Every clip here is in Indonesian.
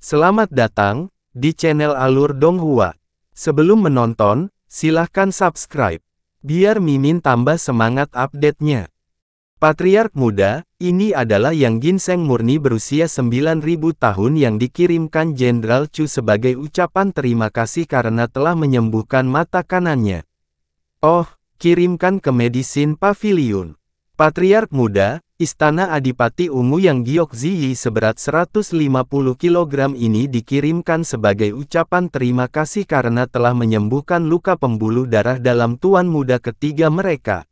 Selamat datang di channel Alur Donghua. Sebelum menonton, silahkan subscribe, biar Mimin tambah semangat update-nya. Patriark muda, ini adalah yang ginseng murni berusia 9.000 tahun yang dikirimkan Jenderal Chu sebagai ucapan terima kasih karena telah menyembuhkan mata kanannya. Oh, kirimkan ke Medicine Pavilion. Patriark muda, Istana Adipati Ungu yang Gyeokziyi seberat 150 kg ini dikirimkan sebagai ucapan terima kasih karena telah menyembuhkan luka pembuluh darah dalam tuan muda ketiga mereka.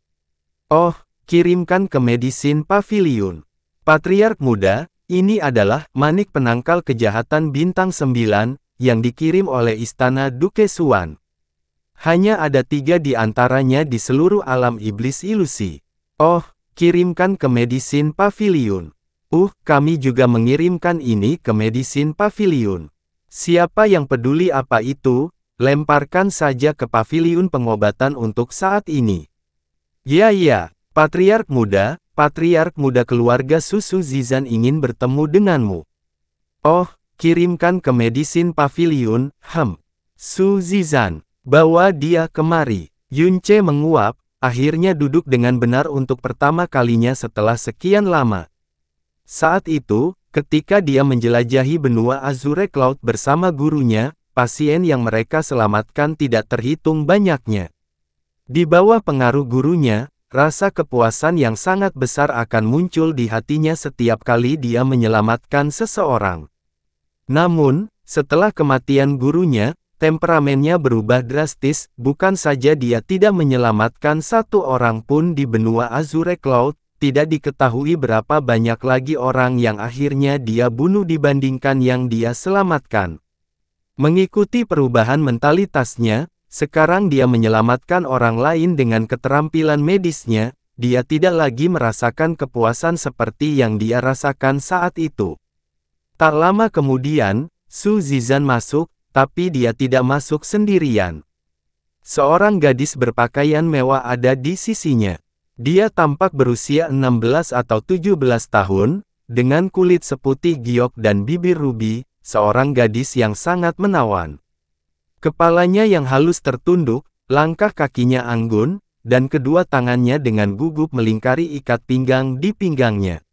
Oh, kirimkan ke Medicine Pavilion. Patriark muda, ini adalah manik penangkal kejahatan bintang 9, yang dikirim oleh Istana Duke Suan. Hanya ada 3 di antaranya di seluruh alam iblis ilusi. Oh, kirimkan ke Medicine Pavilion. Kami juga mengirimkan ini ke Medicine Pavilion. Siapa yang peduli apa itu, lemparkan saja ke pavilion pengobatan untuk saat ini. Ya, Patriark muda keluarga Susu Zizan ingin bertemu denganmu. Oh, kirimkan ke Medicine Pavilion. Su Zizan, bawa dia kemari. Yunce menguap. Akhirnya duduk dengan benar untuk pertama kalinya setelah sekian lama. Saat itu, ketika dia menjelajahi benua Azure Cloud bersama gurunya, pasien yang mereka selamatkan tidak terhitung banyaknya. Di bawah pengaruh gurunya, rasa kepuasan yang sangat besar akan muncul di hatinya setiap kali dia menyelamatkan seseorang. Namun, setelah kematian gurunya, temperamennya berubah drastis, bukan saja dia tidak menyelamatkan satu orang pun di benua Azure Cloud, tidak diketahui berapa banyak lagi orang yang akhirnya dia bunuh dibandingkan yang dia selamatkan. Mengikuti perubahan mentalitasnya, sekarang dia menyelamatkan orang lain dengan keterampilan medisnya, dia tidak lagi merasakan kepuasan seperti yang dia rasakan saat itu. Tak lama kemudian, Su Zizan masuk, tapi dia tidak masuk sendirian. Seorang gadis berpakaian mewah ada di sisinya. Dia tampak berusia 16 atau 17 tahun, dengan kulit seputih giok dan bibir rubi, seorang gadis yang sangat menawan. Kepalanya yang halus tertunduk, langkah kakinya anggun, dan kedua tangannya dengan gugup melingkari ikat pinggang di pinggangnya.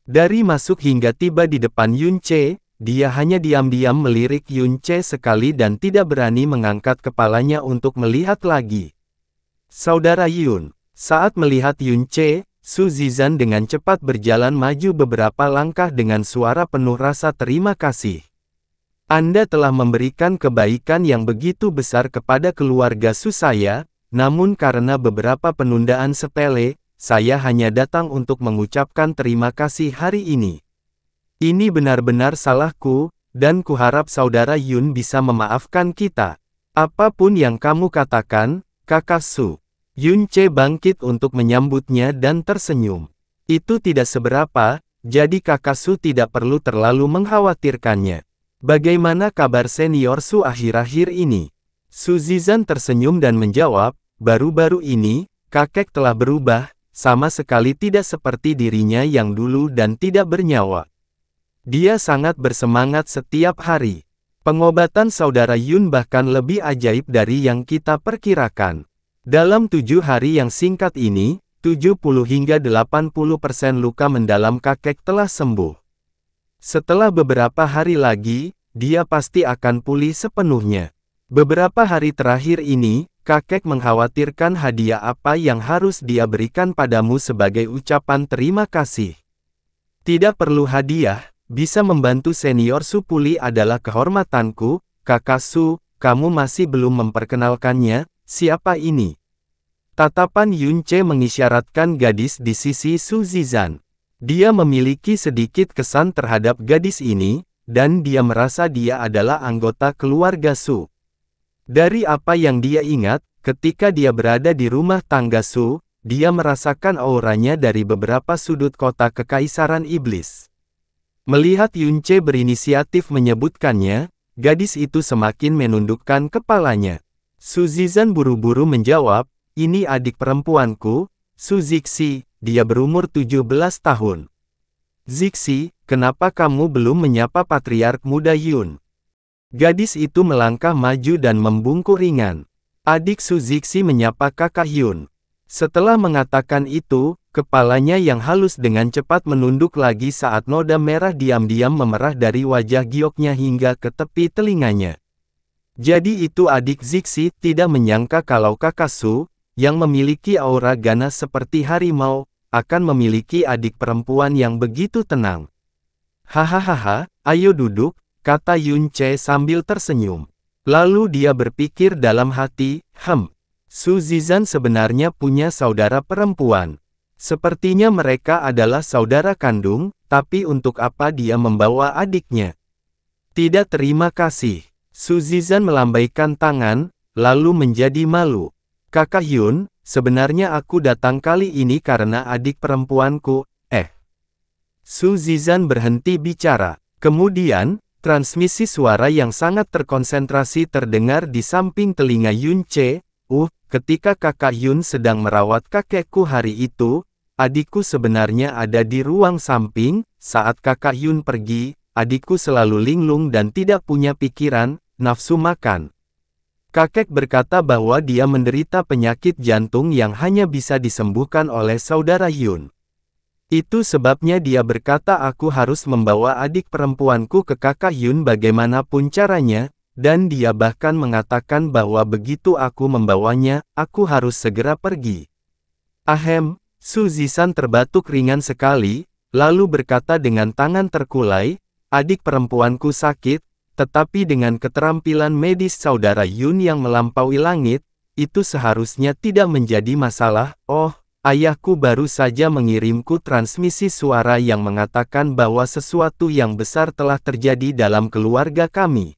Dari masuk hingga tiba di depan Yunce, dia hanya diam-diam melirik Yunce sekali dan tidak berani mengangkat kepalanya untuk melihat lagi. Saudara Yun, saat melihat Yunce, Su Zizan dengan cepat berjalan maju beberapa langkah dengan suara penuh rasa terima kasih. Anda telah memberikan kebaikan yang begitu besar kepada keluarga Su saya, namun karena beberapa penundaan sepele, saya hanya datang untuk mengucapkan terima kasih hari ini. Ini benar-benar salahku, dan kuharap saudara Yun bisa memaafkan kita. Apapun yang kamu katakan, kakak Su. Yunce bangkit untuk menyambutnya dan tersenyum. Itu tidak seberapa, jadi kakak Su tidak perlu terlalu mengkhawatirkannya. Bagaimana kabar senior Su akhir-akhir ini? Su Zizan tersenyum dan menjawab, baru-baru ini, kakek telah berubah, sama sekali tidak seperti dirinya yang dulu dan tidak bernyawa. Dia sangat bersemangat setiap hari. Pengobatan saudara Yun bahkan lebih ajaib dari yang kita perkirakan. Dalam 7 hari yang singkat ini, 70 hingga 80% luka mendalam kakek telah sembuh. Setelah beberapa hari lagi, dia pasti akan pulih sepenuhnya. Beberapa hari terakhir ini, kakek mengkhawatirkan hadiah apa yang harus dia berikan padamu sebagai ucapan terima kasih. Tidak perlu hadiah. Bisa membantu senior Su pulih adalah kehormatanku, kakak Su, kamu masih belum memperkenalkannya, siapa ini? Tatapan Yunce mengisyaratkan gadis di sisi Su Zizan. Dia memiliki sedikit kesan terhadap gadis ini, dan dia merasa dia adalah anggota keluarga Su. Dari apa yang dia ingat, ketika dia berada di rumah tangga Su, dia merasakan auranya dari beberapa sudut kota kekaisaran iblis. Melihat Yunce berinisiatif menyebutkannya, gadis itu semakin menundukkan kepalanya. Su Zizan buru-buru menjawab, ini adik perempuanku, Su Zixi, dia berumur 17 tahun. Zixi, kenapa kamu belum menyapa Patriark Muda Yun? Gadis itu melangkah maju dan membungkuk ringan. Adik Su Zixi menyapa kakak Yun. Setelah mengatakan itu, kepalanya yang halus dengan cepat menunduk lagi saat noda merah diam-diam memerah dari wajah gioknya hingga ke tepi telinganya. Jadi itu adik Zixi tidak menyangka kalau kakak Su, yang memiliki aura ganas seperti harimau, akan memiliki adik perempuan yang begitu tenang. Hahaha, ayo duduk, kata Yun Che sambil tersenyum. Lalu dia berpikir dalam hati, Su Zizan sebenarnya punya saudara perempuan. Sepertinya mereka adalah saudara kandung, tapi untuk apa dia membawa adiknya? Tidak terima kasih. Su Zizan melambaikan tangan, lalu menjadi malu. Kakak Yun, sebenarnya aku datang kali ini karena adik perempuanku, Su Zizan berhenti bicara. Kemudian, transmisi suara yang sangat terkonsentrasi terdengar di samping telinga Yun Che. Ketika kakak Yun sedang merawat kakekku hari itu, adikku sebenarnya ada di ruang samping. Saat kakak Yun pergi, adikku selalu linglung dan tidak punya pikiran, nafsu makan. Kakek berkata bahwa dia menderita penyakit jantung yang hanya bisa disembuhkan oleh saudara Yun. Itu sebabnya dia berkata aku harus membawa adik perempuanku ke kakak Yun bagaimanapun caranya, dan dia bahkan mengatakan bahwa begitu aku membawanya, aku harus segera pergi. Su Zizan terbatuk ringan sekali, lalu berkata dengan tangan terkulai, adik perempuanku sakit, tetapi dengan keterampilan medis saudara Yun yang melampaui langit, itu seharusnya tidak menjadi masalah. Ayahku baru saja mengirimku transmisi suara yang mengatakan bahwa sesuatu yang besar telah terjadi dalam keluarga kami.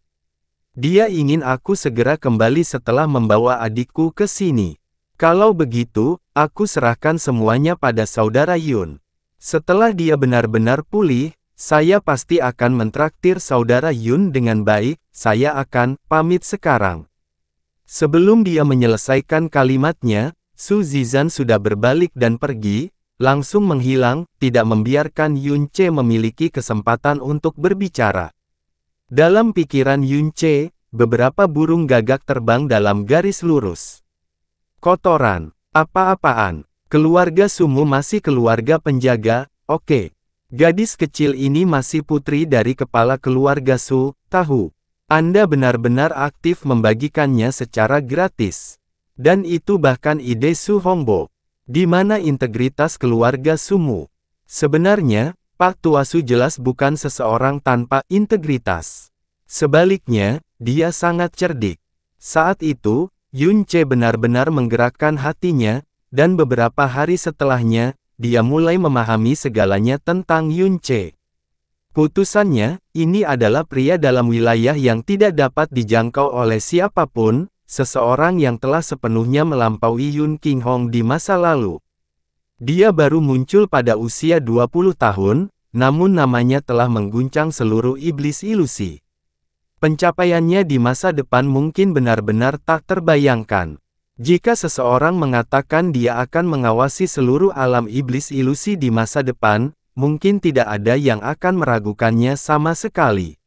Dia ingin aku segera kembali setelah membawa adikku ke sini. Kalau begitu, aku serahkan semuanya pada saudara Yun. Setelah dia benar-benar pulih, saya pasti akan mentraktir saudara Yun dengan baik. Saya akan pamit sekarang. Sebelum dia menyelesaikan kalimatnya, Su Zizan sudah berbalik dan pergi, langsung menghilang, tidak membiarkan Yun Che memiliki kesempatan untuk berbicara. Dalam pikiran Yun Che, beberapa burung gagak terbang dalam garis lurus. Kotoran, apa-apaan, keluarga Sumu masih keluarga penjaga, oke. Gadis kecil ini masih putri dari kepala keluarga Su, tahu. Anda benar-benar aktif membagikannya secara gratis. Dan itu bahkan ide Su Hongbo. Di mana integritas keluarga Sumu? Sebenarnya, Pak Tua Su jelas bukan seseorang tanpa integritas. Sebaliknya, dia sangat cerdik. Saat itu, Yun Che benar-benar menggerakkan hatinya, dan beberapa hari setelahnya, dia mulai memahami segalanya tentang Yun Che. Putusannya, ini adalah pria dalam wilayah yang tidak dapat dijangkau oleh siapapun, seseorang yang telah sepenuhnya melampaui Yun King Hong di masa lalu. Dia baru muncul pada usia 20 tahun, namun namanya telah mengguncang seluruh iblis ilusi. Pencapaiannya di masa depan mungkin benar-benar tak terbayangkan. Jika seseorang mengatakan dia akan mengawasi seluruh alam iblis ilusi di masa depan, mungkin tidak ada yang akan meragukannya sama sekali.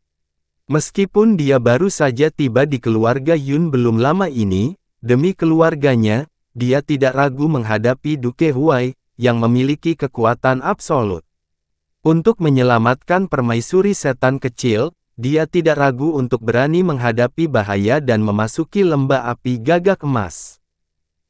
Meskipun dia baru saja tiba di keluarga Yun belum lama ini, demi keluarganya, dia tidak ragu menghadapi Duke Huai, yang memiliki kekuatan absolut. Untuk menyelamatkan permaisuri setan kecil, dia tidak ragu untuk berani menghadapi bahaya dan memasuki lembah api gagak emas.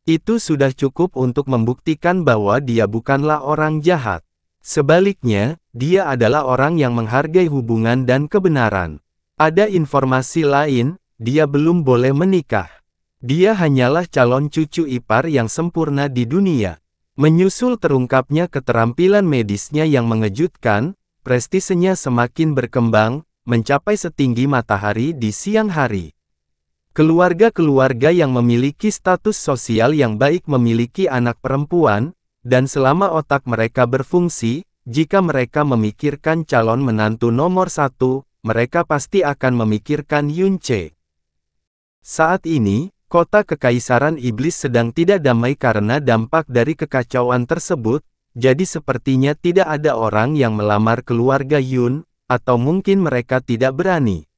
Itu sudah cukup untuk membuktikan bahwa dia bukanlah orang jahat. Sebaliknya, dia adalah orang yang menghargai hubungan dan kebenaran. Ada informasi lain, dia belum boleh menikah. Dia hanyalah calon cucu ipar yang sempurna di dunia. Menyusul terungkapnya keterampilan medisnya yang mengejutkan, prestisenya semakin berkembang, mencapai setinggi matahari di siang hari. Keluarga-keluarga yang memiliki status sosial yang baik memiliki anak perempuan, dan selama otak mereka berfungsi, jika mereka memikirkan calon menantu nomor 1, mereka pasti akan memikirkan Yun Che. Saat ini, kota Kekaisaran Iblis sedang tidak damai karena dampak dari kekacauan tersebut, jadi sepertinya tidak ada orang yang melamar keluarga Yun, atau mungkin mereka tidak berani.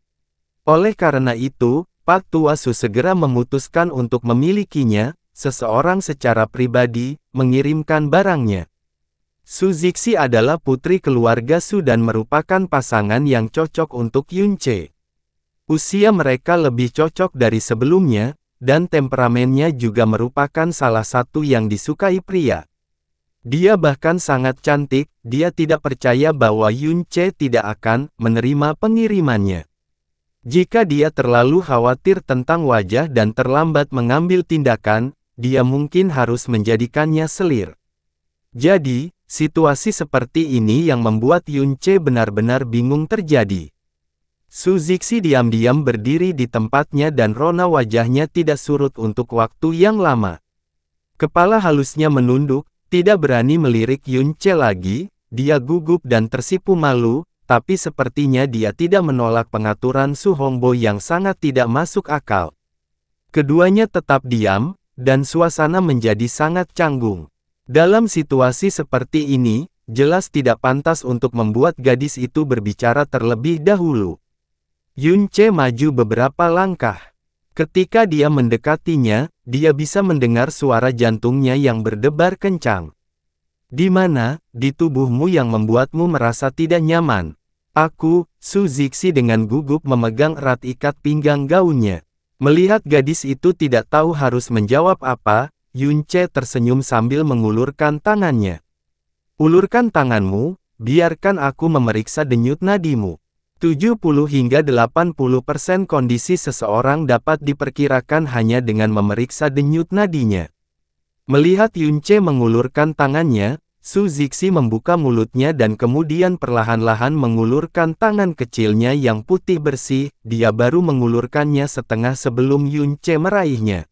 Oleh karena itu, Pak Tua Su segera memutuskan untuk memilikinya, seseorang secara pribadi, mengirimkan barangnya. Su Zixi adalah putri keluarga Su dan merupakan pasangan yang cocok untuk Yun Che. Usia mereka lebih cocok dari sebelumnya, dan temperamennya juga merupakan salah satu yang disukai pria. Dia bahkan sangat cantik, dia tidak percaya bahwa Yun Che tidak akan menerima pengirimannya. Jika dia terlalu khawatir tentang wajah dan terlambat mengambil tindakan, dia mungkin harus menjadikannya selir. Jadi, situasi seperti ini yang membuat Yun Che benar-benar bingung terjadi. Su Zixi diam-diam berdiri di tempatnya dan rona wajahnya tidak surut untuk waktu yang lama. Kepala halusnya menunduk, tidak berani melirik Yun Che lagi, dia gugup dan tersipu malu, tapi sepertinya dia tidak menolak pengaturan Su Hongbo yang sangat tidak masuk akal. Keduanya tetap diam, dan suasana menjadi sangat canggung. Dalam situasi seperti ini, jelas tidak pantas untuk membuat gadis itu berbicara terlebih dahulu. Yun Che maju beberapa langkah. Ketika dia mendekatinya, dia bisa mendengar suara jantungnya yang berdebar kencang. Di mana, di tubuhmu yang membuatmu merasa tidak nyaman? Aku, Su Zixi dengan gugup memegang erat ikat pinggang gaunnya. Melihat gadis itu tidak tahu harus menjawab apa, Yun Che tersenyum sambil mengulurkan tangannya. Ulurkan tanganmu, biarkan aku memeriksa denyut nadimu. 70 hingga 80% kondisi seseorang dapat diperkirakan hanya dengan memeriksa denyut nadinya. Melihat Yun Che mengulurkan tangannya, Su Zixi membuka mulutnya dan kemudian perlahan-lahan mengulurkan tangan kecilnya yang putih bersih, dia baru mengulurkannya setengah sebelum Yun Che meraihnya.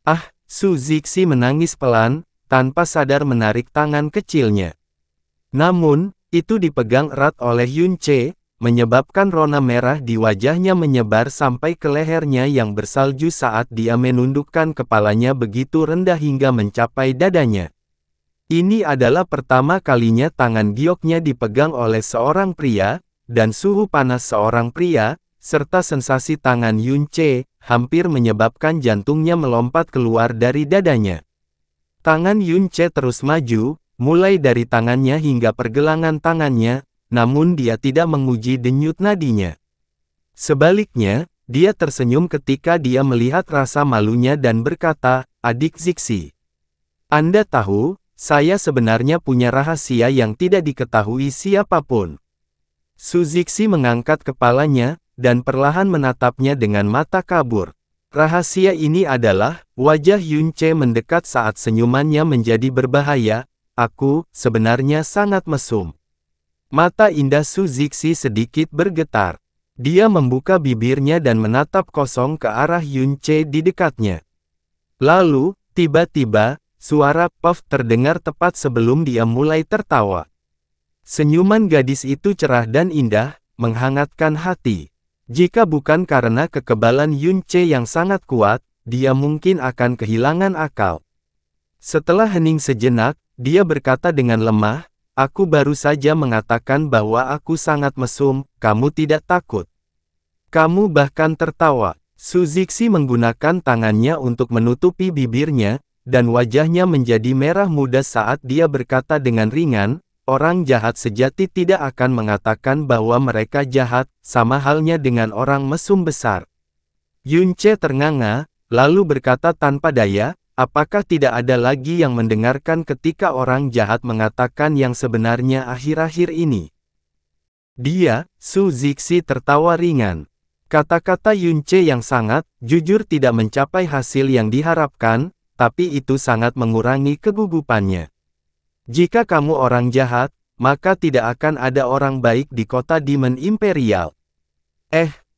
Ah, Su Zixi menangis pelan, tanpa sadar menarik tangan kecilnya. Namun, itu dipegang erat oleh Yun Che, menyebabkan rona merah di wajahnya menyebar sampai ke lehernya yang bersalju saat dia menundukkan kepalanya begitu rendah hingga mencapai dadanya. Ini adalah pertama kalinya tangan gioknya dipegang oleh seorang pria, dan suhu panas seorang pria, serta sensasi tangan Yun Che, hampir menyebabkan jantungnya melompat keluar dari dadanya. Tangan Yun Che terus maju, mulai dari tangannya hingga pergelangan tangannya, namun dia tidak menguji denyut nadinya. Sebaliknya, dia tersenyum ketika dia melihat rasa malunya dan berkata, "Adik Zixi, Anda tahu, saya sebenarnya punya rahasia yang tidak diketahui siapapun." Su Zixi mengangkat kepalanya, dan perlahan menatapnya dengan mata kabur. Rahasia ini adalah, wajah Yun Che mendekat saat senyumannya menjadi berbahaya, "Aku, sebenarnya sangat mesum." Mata indah Su Zixi sedikit bergetar. Dia membuka bibirnya dan menatap kosong ke arah Yun Che di dekatnya. Lalu, tiba-tiba, suara "puff" terdengar tepat sebelum dia mulai tertawa. Senyuman gadis itu cerah dan indah, menghangatkan hati. Jika bukan karena kekebalan Yun Che yang sangat kuat, dia mungkin akan kehilangan akal. Setelah hening sejenak, dia berkata dengan lemah, "Aku baru saja mengatakan bahwa aku sangat mesum, kamu tidak takut. Kamu bahkan tertawa." Su Zixi menggunakan tangannya untuk menutupi bibirnya, dan wajahnya menjadi merah muda saat dia berkata dengan ringan, "Orang jahat sejati tidak akan mengatakan bahwa mereka jahat, sama halnya dengan orang mesum besar." Yun Che ternganga, lalu berkata tanpa daya, "Apakah tidak ada lagi yang mendengarkan ketika orang jahat mengatakan yang sebenarnya akhir-akhir ini?" Dia, Su Zixi tertawa ringan. Kata-kata Yun Che yang sangat, jujur tidak mencapai hasil yang diharapkan, tapi itu sangat mengurangi kegugupannya. "Jika kamu orang jahat, maka tidak akan ada orang baik di kota Demon Imperial."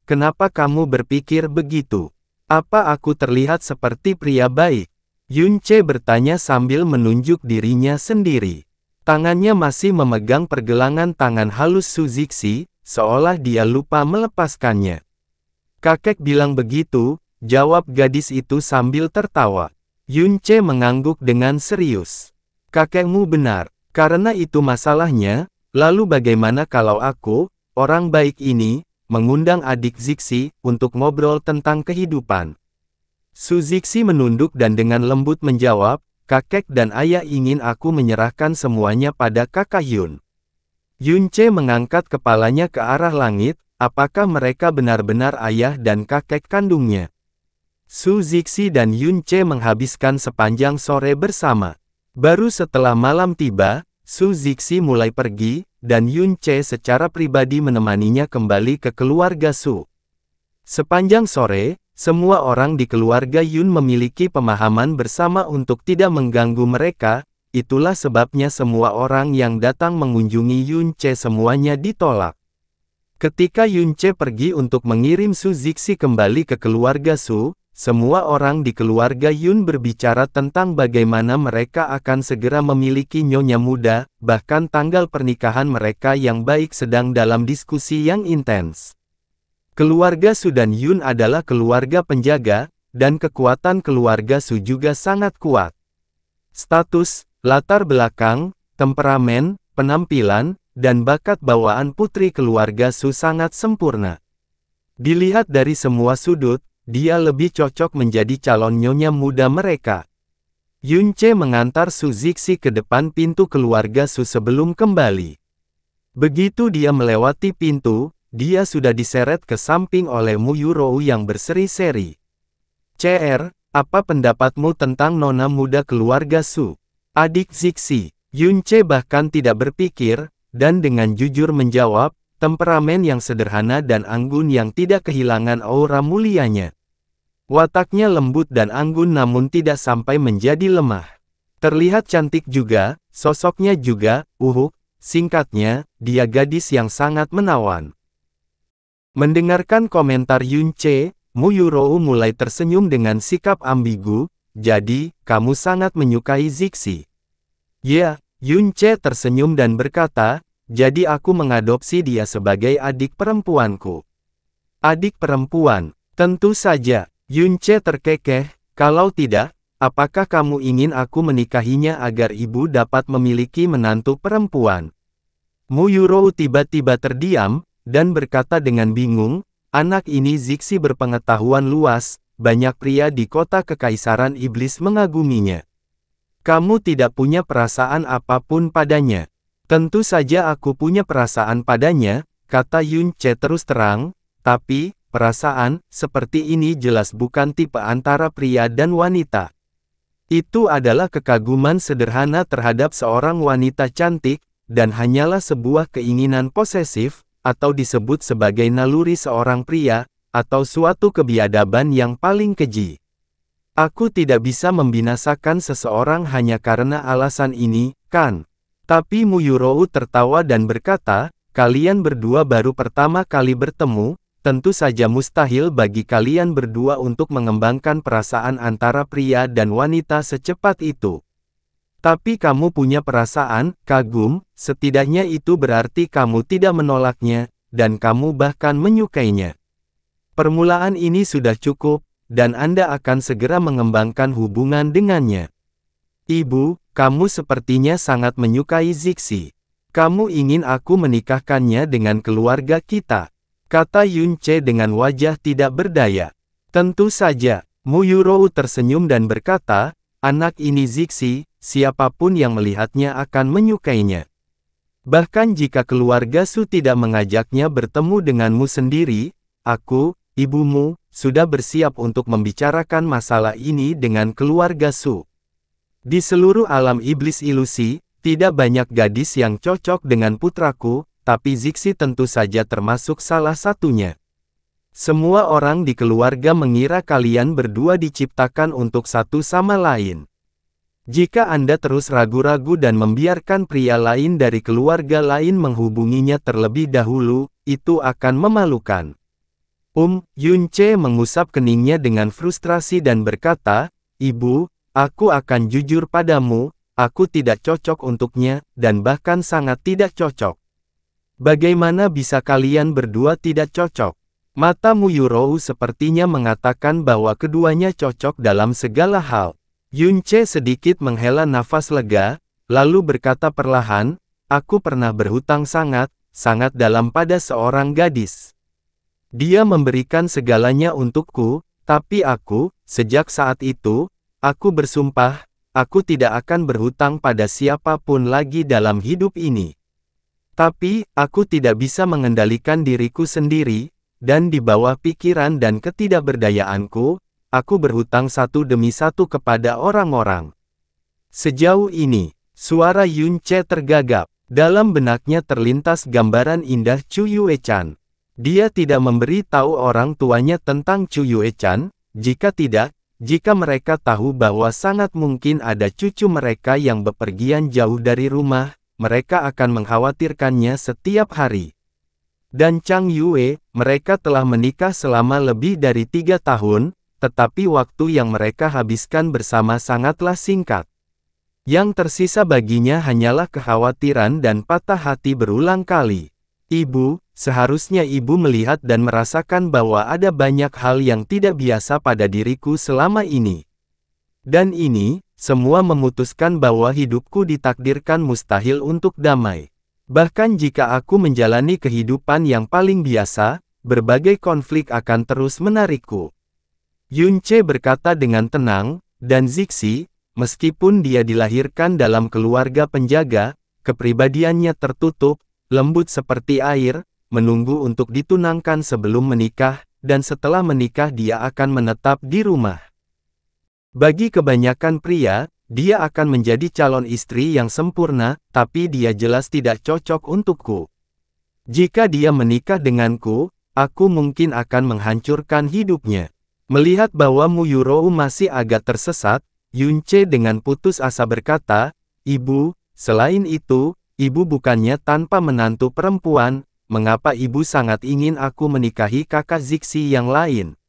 Kenapa kamu berpikir begitu? Apa aku terlihat seperti pria baik?" Yun Che bertanya sambil menunjuk dirinya sendiri. Tangannya masih memegang pergelangan tangan halus Su Zixi, seolah dia lupa melepaskannya. "Kakek bilang begitu," jawab gadis itu sambil tertawa. Yun Che mengangguk dengan serius. "Kakekmu benar. Karena itu masalahnya, lalu bagaimana kalau aku, orang baik ini, mengundang adik Zixi untuk ngobrol tentang kehidupan? Su Zixi menunduk dan dengan lembut menjawab, kakek dan ayah ingin aku menyerahkan semuanya pada kakak Yun. Yunce mengangkat kepalanya ke arah langit, apakah mereka benar-benar ayah dan kakek kandungnya? Su Zixi dan Yunce menghabiskan sepanjang sore bersama. Baru setelah malam tiba, Su Zixi mulai pergi, dan Yunce secara pribadi menemaninya kembali ke keluarga Su. Sepanjang sore, semua orang di keluarga Yun memiliki pemahaman bersama untuk tidak mengganggu mereka. Itulah sebabnya semua orang yang datang mengunjungi Yunce semuanya ditolak. Ketika Yunce pergi untuk mengirim Su Zixi kembali ke keluarga Su, semua orang di keluarga Yun berbicara tentang bagaimana mereka akan segera memiliki nyonya muda, bahkan tanggal pernikahan mereka yang baik sedang dalam diskusi yang intens. Keluarga Su dan Yun adalah keluarga penjaga, dan kekuatan keluarga Su juga sangat kuat. Status, latar belakang, temperamen, penampilan, dan bakat bawaan putri keluarga Su sangat sempurna. Dilihat dari semua sudut, dia lebih cocok menjadi calon nyonya muda mereka. Yunce mengantar Su Zixi ke depan pintu keluarga Su sebelum kembali. Begitu dia melewati pintu, dia sudah diseret ke samping oleh Mu Yurou yang berseri-seri. "CR, apa pendapatmu tentang nona muda keluarga Su? Adik Zixi?" Yunce bahkan tidak berpikir, dan dengan jujur menjawab, temperamen yang sederhana dan anggun yang tidak kehilangan aura mulianya. Wataknya lembut dan anggun namun tidak sampai menjadi lemah. Terlihat cantik juga, sosoknya juga, singkatnya, dia gadis yang sangat menawan. Mendengarkan komentar Yunce, Mu Yurou mulai tersenyum dengan sikap ambigu, "Jadi, kamu sangat menyukai Zixi?" "Ya," Yunce tersenyum dan berkata, "jadi aku mengadopsi dia sebagai adik perempuanku." "Adik perempuan? Tentu saja." Yunce terkekeh, "Kalau tidak, apakah kamu ingin aku menikahinya agar ibu dapat memiliki menantu perempuan?" Mu Yurou tiba-tiba terdiam, dan berkata dengan bingung, "Anak ini Zixi berpengetahuan luas, banyak pria di kota kekaisaran iblis mengaguminya. Kamu tidak punya perasaan apapun padanya." "Tentu saja aku punya perasaan padanya," kata Yunce terus terang, "tapi, perasaan seperti ini jelas bukan tipe antara pria dan wanita. Itu adalah kekaguman sederhana terhadap seorang wanita cantik, dan hanyalah sebuah keinginan posesif, atau disebut sebagai naluri seorang pria, atau suatu kebiadaban yang paling keji. Aku tidak bisa membinasakan seseorang hanya karena alasan ini, kan?" Tapi Mu Yurou tertawa dan berkata, "Kalian berdua baru pertama kali bertemu, tentu saja mustahil bagi kalian berdua untuk mengembangkan perasaan antara pria dan wanita secepat itu. Tapi kamu punya perasaan, kagum, setidaknya itu berarti kamu tidak menolaknya, dan kamu bahkan menyukainya. Permulaan ini sudah cukup, dan Anda akan segera mengembangkan hubungan dengannya. Ibu, kamu sepertinya sangat menyukai Zixi. Kamu ingin aku menikahkannya dengan keluarga kita?" kata Yunce dengan wajah tidak berdaya. "Tentu saja." Mu Yurou tersenyum dan berkata, "Anak ini Zixi, siapapun yang melihatnya akan menyukainya. Bahkan jika keluarga Su tidak mengajaknya bertemu denganmu sendiri, aku, ibumu, sudah bersiap untuk membicarakan masalah ini dengan keluarga Su. Di seluruh alam iblis ilusi, tidak banyak gadis yang cocok dengan putraku, tapi Zixi tentu saja termasuk salah satunya. Semua orang di keluarga mengira kalian berdua diciptakan untuk satu sama lain. Jika Anda terus ragu-ragu dan membiarkan pria lain dari keluarga lain menghubunginya terlebih dahulu, itu akan memalukan." Yunce mengusap keningnya dengan frustrasi dan berkata, "Ibu, aku akan jujur padamu, aku tidak cocok untuknya, dan bahkan sangat tidak cocok." "Bagaimana bisa kalian berdua tidak cocok?" Mata Mu Yurou sepertinya mengatakan bahwa keduanya cocok dalam segala hal. Yunce sedikit menghela nafas lega, lalu berkata perlahan, aku pernah berhutang sangat dalam pada seorang gadis. Dia memberikan segalanya untukku, tapi aku, sejak saat itu, aku bersumpah, aku tidak akan berhutang pada siapapun lagi dalam hidup ini. Tapi, aku tidak bisa mengendalikan diriku sendiri, dan di bawah pikiran dan ketidakberdayaanku, aku berhutang satu demi satu kepada orang-orang. Sejauh ini, suara Yun Che tergagap. Dalam benaknya terlintas gambaran indah Chu Yue-chan. Dia tidak memberi tahu orang tuanya tentang Chu Yue-chan, jika tidak, jika mereka tahu bahwa sangat mungkin ada cucu mereka yang bepergian jauh dari rumah, mereka akan mengkhawatirkannya setiap hari. Dan Chang Yue, mereka telah menikah selama lebih dari 3 tahun, tetapi waktu yang mereka habiskan bersama sangatlah singkat. Yang tersisa baginya hanyalah kekhawatiran dan patah hati berulang kali. Ibu, seharusnya ibu melihat dan merasakan bahwa ada banyak hal yang tidak biasa pada diriku selama ini. Dan ini, semua memutuskan bahwa hidupku ditakdirkan mustahil untuk damai. Bahkan jika aku menjalani kehidupan yang paling biasa, berbagai konflik akan terus menarikku. Yun Che berkata dengan tenang, dan Zixi, meskipun dia dilahirkan dalam keluarga penjaga, kepribadiannya tertutup, lembut seperti air, menunggu untuk ditunangkan sebelum menikah, dan setelah menikah dia akan menetap di rumah. Bagi kebanyakan pria, dia akan menjadi calon istri yang sempurna, tapi dia jelas tidak cocok untukku. Jika dia menikah denganku, aku mungkin akan menghancurkan hidupnya. Melihat bahwa Mu Yurou masih agak tersesat, Yun Che dengan putus asa berkata, Ibu, selain itu, ibu bukannya tanpa menantu perempuan, mengapa ibu sangat ingin aku menikahi kakak Zixi yang lain?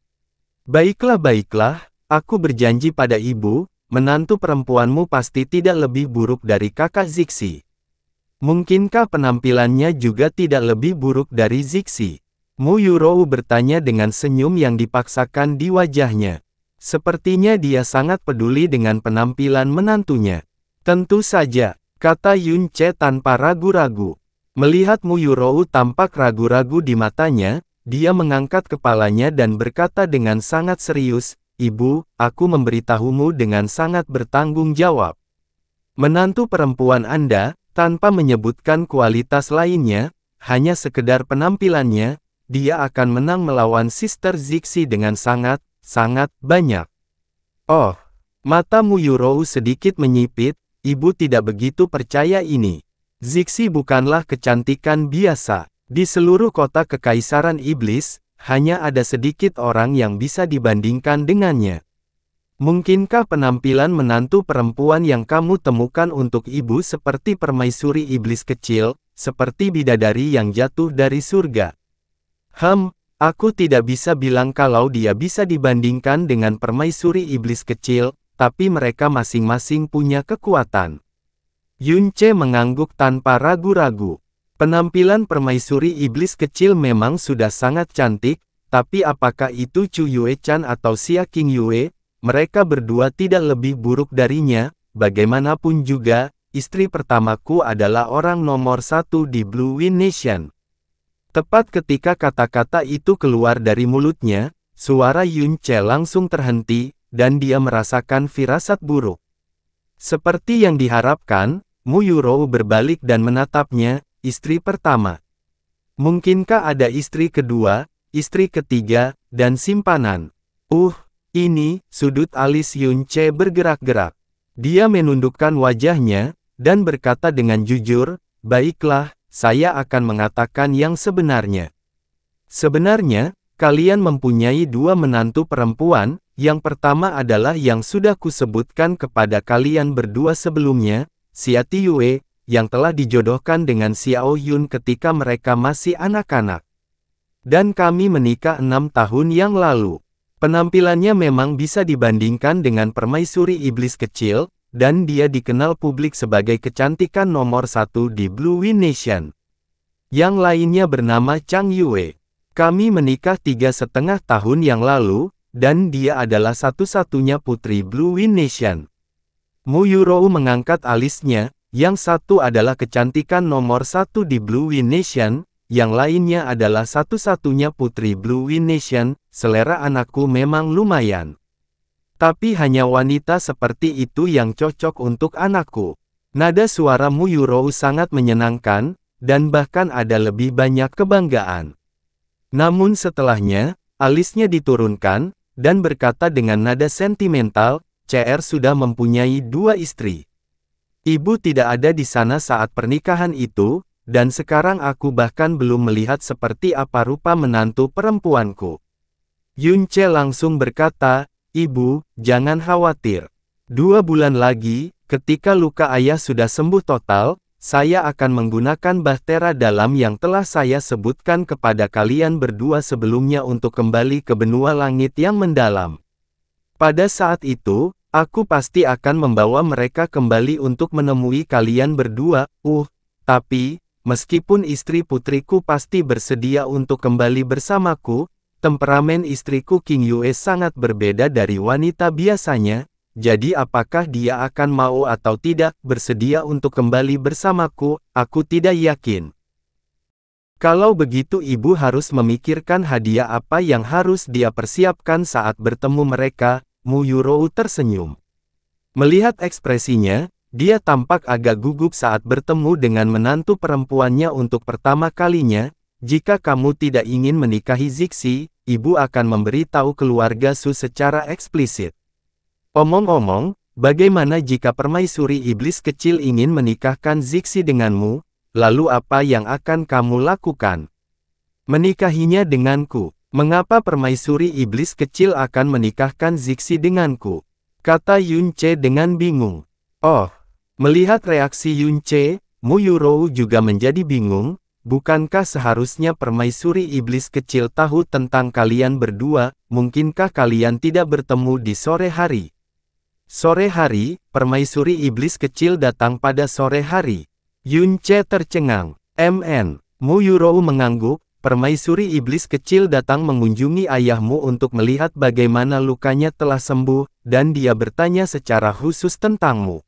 Baiklah, aku berjanji pada ibu, menantu perempuanmu pasti tidak lebih buruk dari kakak Zixi. Mungkinkah penampilannya juga tidak lebih buruk dari Zixi? Mu Yurou bertanya dengan senyum yang dipaksakan di wajahnya. Sepertinya dia sangat peduli dengan penampilan menantunya. Tentu saja, kata Yun Che tanpa ragu-ragu. Melihat Mu Yurou tampak ragu-ragu di matanya, dia mengangkat kepalanya dan berkata dengan sangat serius, Ibu, aku memberitahumu dengan sangat bertanggung jawab. Menantu perempuan Anda, tanpa menyebutkan kualitas lainnya, hanya sekedar penampilannya, dia akan menang melawan Sister Zixi dengan sangat banyak. Oh, mata Mu Yurou sedikit menyipit, ibu tidak begitu percaya ini. Zixi bukanlah kecantikan biasa. Di seluruh kota Kekaisaran Iblis, hanya ada sedikit orang yang bisa dibandingkan dengannya. Mungkinkah penampilan menantu perempuan yang kamu temukan untuk ibu seperti permaisuri iblis kecil, seperti bidadari yang jatuh dari surga? Aku tidak bisa bilang kalau dia bisa dibandingkan dengan permaisuri iblis kecil, tapi mereka masing-masing punya kekuatan. Yun Che mengangguk tanpa ragu-ragu. Penampilan permaisuri iblis kecil memang sudah sangat cantik, tapi apakah itu Chu Yue-chan atau Xia King Yue, mereka berdua tidak lebih buruk darinya. Bagaimanapun juga, istri pertamaku adalah orang nomor 1 di Blue Wind Nation. Tepat ketika kata-kata itu keluar dari mulutnya, suara Yun Che langsung terhenti, dan dia merasakan firasat buruk. Seperti yang diharapkan, Mu Yurou berbalik dan menatapnya, istri pertama. Mungkinkah ada istri kedua, istri ketiga, dan simpanan? Ini, sudut alis Yun Che bergerak-gerak. Dia menundukkan wajahnya, dan berkata dengan jujur, baiklah, saya akan mengatakan yang sebenarnya. Sebenarnya, kalian mempunyai 2 menantu perempuan, yang pertama adalah yang sudah kusebutkan kepada kalian berdua sebelumnya, Xia Tiyue, yang telah dijodohkan dengan Xiao Yun ketika mereka masih anak-anak. Dan kami menikah 6 tahun yang lalu. Penampilannya memang bisa dibandingkan dengan permaisuri iblis kecil, dan dia dikenal publik sebagai kecantikan nomor 1 di Blue Wind Nation. Yang lainnya bernama Chang Yue. Kami menikah 3,5 tahun yang lalu, dan dia adalah satu-satunya putri Blue Wind Nation. Mu Yurou mengangkat alisnya, Yang satu adalah kecantikan nomor satu di Blue Wind Nation, yang lainnya adalah satu-satunya putri Blue Wind Nation. Selera anakku memang lumayan. Tapi hanya wanita seperti itu yang cocok untuk anakku. Nada suara Mu Yurou sangat menyenangkan, dan bahkan ada lebih banyak kebanggaan. Namun setelahnya, alisnya diturunkan, dan berkata dengan nada sentimental, CR sudah mempunyai 2 istri. Ibu tidak ada di sana saat pernikahan itu, dan sekarang aku bahkan belum melihat seperti apa rupa menantu perempuanku. Yunce langsung berkata, Ibu, jangan khawatir. 2 bulan lagi, ketika luka ayah sudah sembuh total, saya akan menggunakan bahtera dalam yang telah saya sebutkan kepada kalian berdua sebelumnya untuk kembali ke benua langit yang mendalam. Pada saat itu, aku pasti akan membawa mereka kembali untuk menemui kalian berdua. Tapi, meskipun istri putriku pasti bersedia untuk kembali bersamaku, temperamen istriku King Yue sangat berbeda dari wanita biasanya. Jadi apakah dia akan mau atau tidak bersedia untuk kembali bersamaku, aku tidak yakin. Kalau begitu ibu harus memikirkan hadiah apa yang harus dia persiapkan saat bertemu mereka. Mu Yurou tersenyum. Melihat ekspresinya, dia tampak agak gugup saat bertemu dengan menantu perempuannya untuk pertama kalinya. Jika kamu tidak ingin menikahi Zixi, ibu akan memberitahu keluarga Su secara eksplisit. Omong-omong, bagaimana jika permaisuri iblis kecil ingin menikahkan Zixi denganmu, lalu apa yang akan kamu lakukan? Menikahinya denganku. Mengapa permaisuri iblis kecil akan menikahkan Zixi denganku? Kata Yunce dengan bingung. Oh, melihat reaksi Yunce, Mu Yurou juga menjadi bingung. Bukankah seharusnya permaisuri iblis kecil tahu tentang kalian berdua? Mungkinkah kalian tidak bertemu di sore hari? Sore hari, permaisuri iblis kecil datang pada sore hari. Yunce tercengang. Mu Yurou mengangguk, permaisuri iblis kecil datang mengunjungi ayahmu untuk melihat bagaimana lukanya telah sembuh, dan dia bertanya secara khusus tentangmu.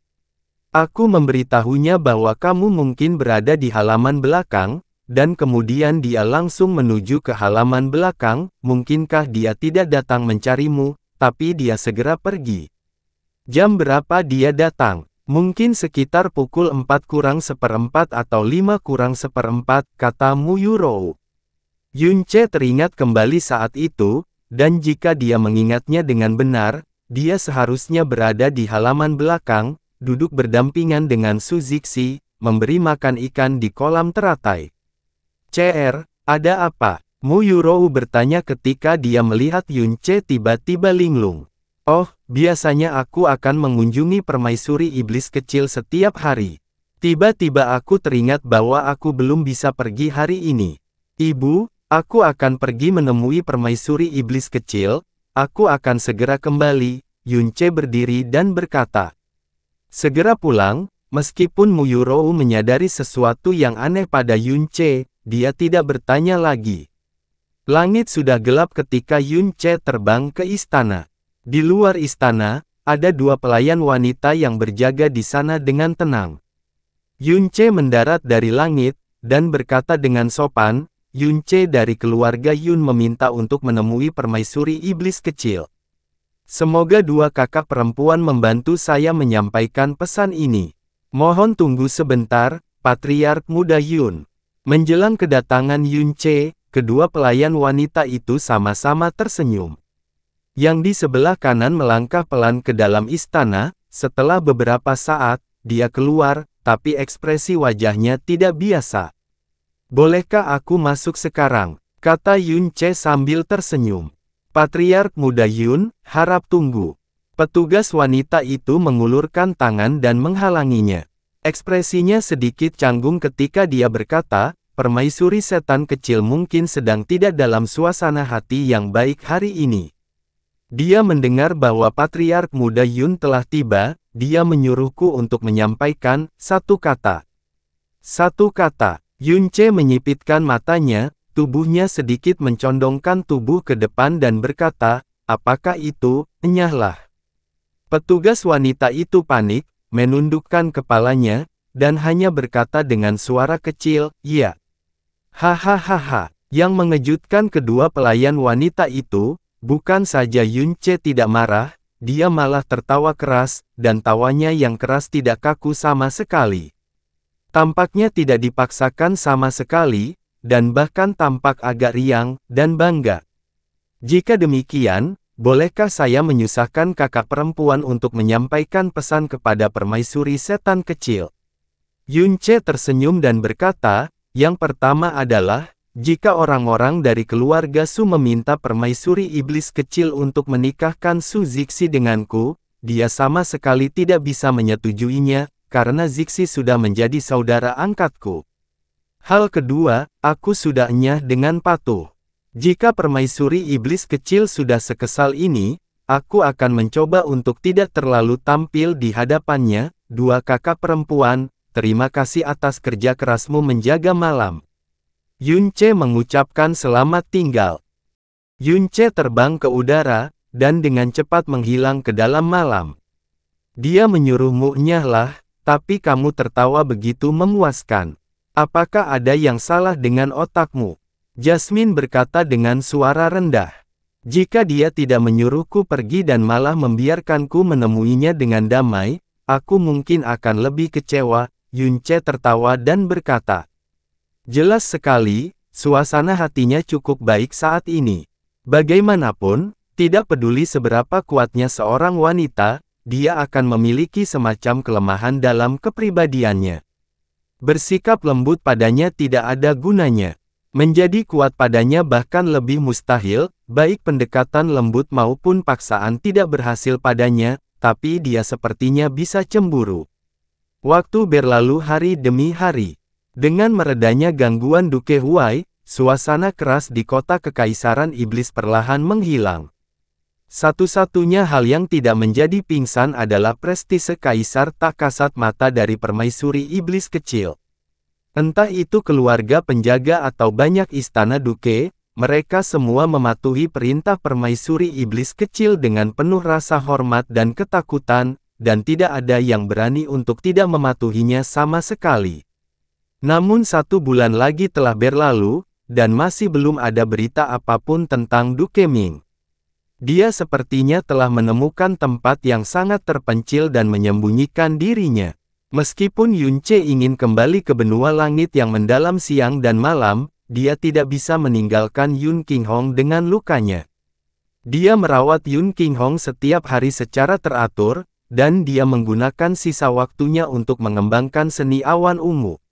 Aku memberitahunya bahwa kamu mungkin berada di halaman belakang, dan kemudian dia langsung menuju ke halaman belakang. Mungkinkah dia tidak datang mencarimu, tapi dia segera pergi? Jam berapa dia datang? Mungkin sekitar pukul 4:4 atau 5:4, kata Mu Yurou. Yunce teringat kembali saat itu, dan jika dia mengingatnya dengan benar, dia seharusnya berada di halaman belakang, duduk berdampingan dengan Su Zixi, memberi makan ikan di kolam teratai. CR, ada apa? Mu Yurou bertanya ketika dia melihat Yunce tiba-tiba linglung. Oh, biasanya aku akan mengunjungi permaisuri iblis kecil setiap hari. Tiba-tiba aku teringat bahwa aku belum bisa pergi hari ini. Ibu, aku akan pergi menemui permaisuri iblis kecil, aku akan segera kembali. Yunce berdiri dan berkata. Segera pulang, meskipun Mu Yurou menyadari sesuatu yang aneh pada Yunce, dia tidak bertanya lagi. Langit sudah gelap ketika Yunce terbang ke istana. Di luar istana, ada 2 pelayan wanita yang berjaga di sana dengan tenang. Yunce mendarat dari langit, dan berkata dengan sopan, Yunce dari keluarga Yun meminta untuk menemui permaisuri iblis kecil. Semoga 2 kakak perempuan membantu saya menyampaikan pesan ini. Mohon tunggu sebentar, Patriark Muda Yun. Menjelang kedatangan Yunce, kedua pelayan wanita itu sama-sama tersenyum. Yang di sebelah kanan melangkah pelan ke dalam istana. Setelah beberapa saat, dia keluar, tapi ekspresi wajahnya tidak biasa. Bolehkah aku masuk sekarang? Kata Yunce sambil tersenyum. Patriark Muda Yun, harap tunggu. Petugas wanita itu mengulurkan tangan dan menghalanginya. Ekspresinya sedikit canggung ketika dia berkata, permaisuri setan kecil mungkin sedang tidak dalam suasana hati yang baik hari ini. Dia mendengar bahwa Patriark Muda Yun telah tiba, dia menyuruhku untuk menyampaikan satu kata. Satu kata. Yunce menyipitkan matanya, tubuhnya sedikit mencondongkan tubuh ke depan dan berkata, apakah itu? Enyahlah. Petugas wanita itu panik, menundukkan kepalanya, dan hanya berkata dengan suara kecil, "Iya." Hahaha. Yang mengejutkan kedua pelayan wanita itu, bukan saja Yunce tidak marah, dia malah tertawa keras, dan tawanya yang keras tidak kaku sama sekali. Tampaknya tidak dipaksakan sama sekali, dan bahkan tampak agak riang dan bangga. Jika demikian, bolehkah saya menyusahkan kakak perempuan untuk menyampaikan pesan kepada permaisuri setan kecil? Yunce tersenyum dan berkata, yang pertama adalah, jika orang-orang dari keluarga Su meminta permaisuri iblis kecil untuk menikahkan Su Zixi denganku, dia sama sekali tidak bisa menyetujuinya, karena Zixi sudah menjadi saudara angkatku. Hal kedua, aku sudah enyah dengan patuh. Jika permaisuri iblis kecil sudah sekesal ini, aku akan mencoba untuk tidak terlalu tampil di hadapannya. Dua kakak perempuan, terima kasih atas kerja kerasmu menjaga malam. Yunce mengucapkan selamat tinggal. Yunce terbang ke udara, dan dengan cepat menghilang ke dalam malam. Dia menyuruhmu nyahlah, tapi kamu tertawa begitu memuaskan. Apakah ada yang salah dengan otakmu? Jasmine berkata dengan suara rendah. Jika dia tidak menyuruhku pergi dan malah membiarkanku menemuinya dengan damai, aku mungkin akan lebih kecewa. Yunce tertawa dan berkata. Jelas sekali, suasana hatinya cukup baik saat ini. Bagaimanapun, tidak peduli seberapa kuatnya seorang wanita, dia akan memiliki semacam kelemahan dalam kepribadiannya. Bersikap lembut padanya tidak ada gunanya. Menjadi kuat padanya bahkan lebih mustahil, baik pendekatan lembut maupun paksaan tidak berhasil padanya, tapi dia sepertinya bisa cemburu. Waktu berlalu hari demi hari. Dengan meredanya gangguan Duke Huai, suasana keras di kota kekaisaran iblis perlahan menghilang. Satu-satunya hal yang tidak menjadi pingsan adalah prestise kaisar tak kasat mata dari permaisuri iblis kecil. Entah itu keluarga penjaga atau banyak istana Duke, mereka semua mematuhi perintah permaisuri iblis kecil dengan penuh rasa hormat dan ketakutan, dan tidak ada yang berani untuk tidak mematuhinya sama sekali. Namun 1 bulan lagi telah berlalu, dan masih belum ada berita apapun tentang Duke Ming. Dia sepertinya telah menemukan tempat yang sangat terpencil dan menyembunyikan dirinya. Meskipun Yunce ingin kembali ke benua langit yang mendalam siang dan malam, dia tidak bisa meninggalkan Yun Qinghong dengan lukanya. Dia merawat Yun Qinghong setiap hari secara teratur, dan dia menggunakan sisa waktunya untuk mengembangkan seni awan ungu.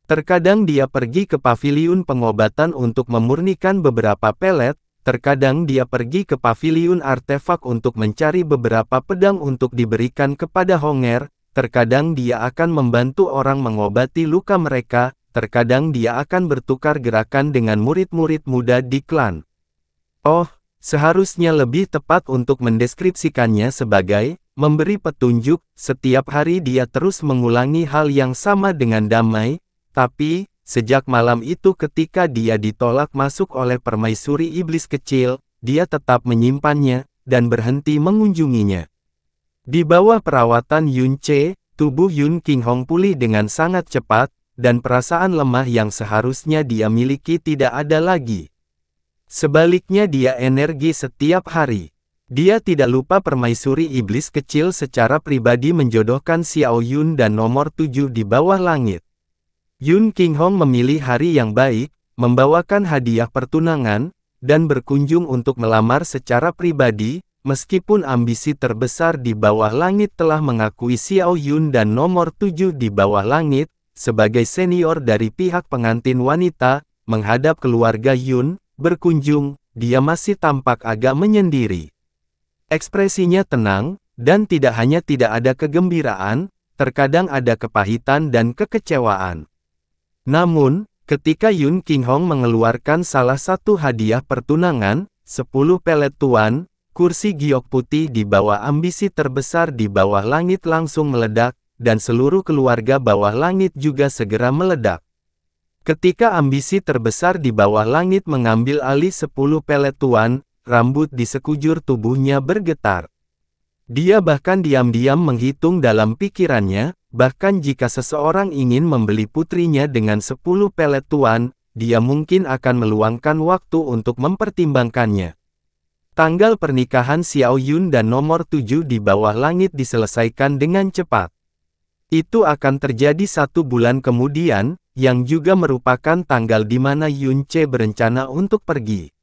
Terkadang dia pergi ke paviliun pengobatan untuk memurnikan beberapa pelet, terkadang dia pergi ke paviliun artefak untuk mencari beberapa pedang untuk diberikan kepada Honger, terkadang dia akan membantu orang mengobati luka mereka, terkadang dia akan bertukar gerakan dengan murid-murid muda di klan. Oh, seharusnya lebih tepat untuk mendeskripsikannya sebagai memberi petunjuk. Setiap hari dia terus mengulangi hal yang sama dengan damai. Tapi, sejak malam itu ketika dia ditolak masuk oleh permaisuri iblis kecil, dia tetap menyimpannya, dan berhenti mengunjunginya. Di bawah perawatan Yunce, tubuh Yun Qinghong pulih dengan sangat cepat, dan perasaan lemah yang seharusnya dia miliki tidak ada lagi. Sebaliknya dia energi setiap hari. Dia tidak lupa permaisuri iblis kecil secara pribadi menjodohkan Xiao Yun dan nomor 7 di bawah langit. Yun Qinghong memilih hari yang baik, membawakan hadiah pertunangan, dan berkunjung untuk melamar secara pribadi, meskipun ambisi terbesar di bawah langit telah mengakui Xiao Yun dan nomor 7 di bawah langit, sebagai senior dari pihak pengantin wanita, menghadap keluarga Yun, berkunjung, dia masih tampak agak menyendiri. Ekspresinya tenang, dan tidak hanya tidak ada kegembiraan, terkadang ada kepahitan dan kekecewaan. Namun, ketika Yun Qinghong mengeluarkan salah satu hadiah pertunangan, 10 pelet tuan, kursi giok putih di bawah ambisi terbesar di bawah langit langsung meledak, dan seluruh keluarga bawah langit juga segera meledak. Ketika ambisi terbesar di bawah langit mengambil alih 10 pelet tuan, rambut di sekujur tubuhnya bergetar. Dia bahkan diam-diam menghitung dalam pikirannya, bahkan jika seseorang ingin membeli putrinya dengan 10 pelet tuan, dia mungkin akan meluangkan waktu untuk mempertimbangkannya. Tanggal pernikahan Xiao Yun dan nomor 7 di bawah langit diselesaikan dengan cepat. Itu akan terjadi 1 bulan kemudian, yang juga merupakan tanggal di mana Yun Ce berencana untuk pergi.